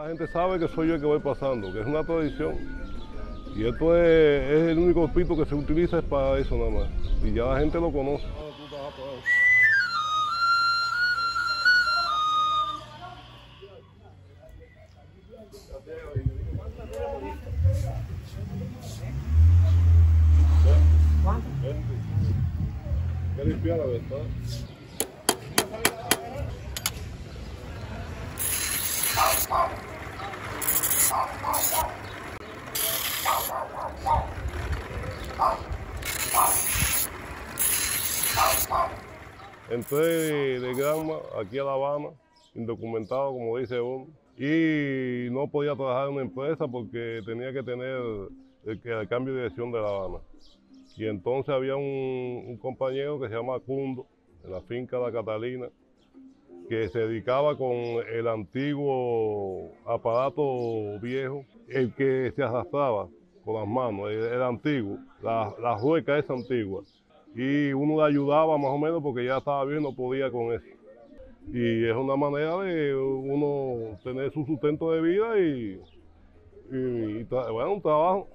gente sabe que soy yo el que voy pasando, que es una tradición. Y esto es el único pito que se utiliza es para eso nada más. Y ya la gente lo conoce. Hay que limpiar la verdad. Entré de Granma aquí a La Habana, indocumentado como dice uno, y no podía trabajar en una empresa porque tenía que tener el cambio de dirección de La Habana. Y entonces había un compañero que se llama Cundo, en la finca La Catalina, que se dedicaba con el antiguo aparato viejo, el que se arrastraba con las manos, el antiguo, la rueca esa antigua. Y uno le ayudaba más o menos porque ya estaba bien, no podía con eso. Y es una manera de uno tener su sustento de vida bueno, un trabajo.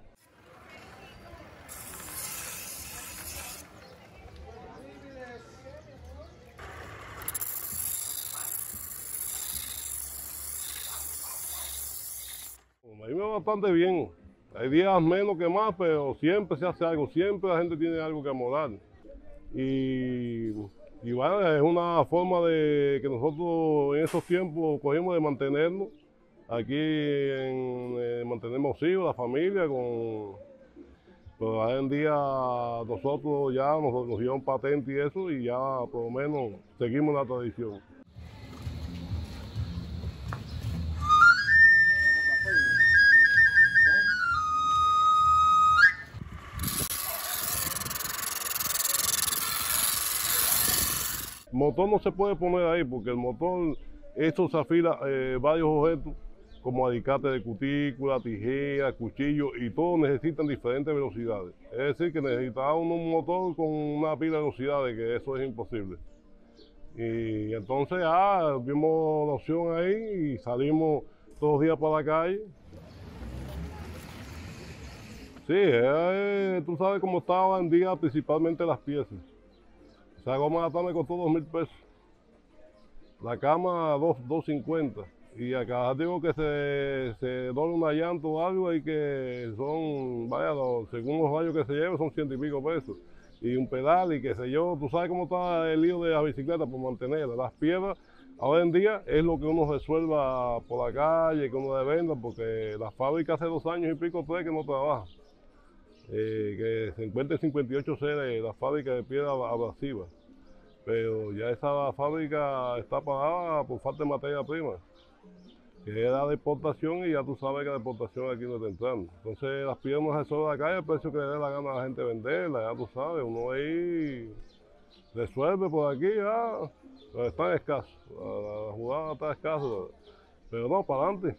A mí me va bastante bien. Hay días menos que más, pero siempre se hace algo, siempre la gente tiene algo que amolar. Y bueno, es una forma de que nosotros en esos tiempos cogimos de mantenernos. Aquí mantenemos hijos, la familia, pero hoy en día nosotros ya nos dieron patente y eso, y ya por lo menos seguimos la tradición. Motor no se puede poner ahí porque el motor, esto se afila varios objetos como alicate de cutícula, tijera, cuchillo y todos necesitan diferentes velocidades. Es decir, que necesitaba un motor con una pila de velocidades, que eso es imposible. Y entonces vimos la opción ahí y salimos todos los días para la calle. Sí, tú sabes cómo estaban en día principalmente las piezas. Esa goma de atar me costó 2.000 pesos. La cama 250. Y acá digo que se doble una llanta o algo y que son, vaya, según los rayos que se lleven son 100 y pico pesos. Y un pedal y qué sé yo, tú sabes cómo está el lío de la bicicleta por mantenerla. Las piedras ahora en día es lo que uno resuelva por la calle, que uno le venda, porque la fábrica hace 2 años y pico, 3 que no trabaja. Que se encuentra en 58 sedes la fábrica de piedra abrasiva. Pero ya esa fábrica está parada por falta de materia prima, que era de exportación y ya tú sabes que la exportación aquí no está entrando. Entonces las piedras no se resuelven acá y el precio que le dé la gana a la gente venderla, ya tú sabes, uno ahí resuelve por aquí ya, pero están escasos, la jugada está escasa, pero no, para adelante.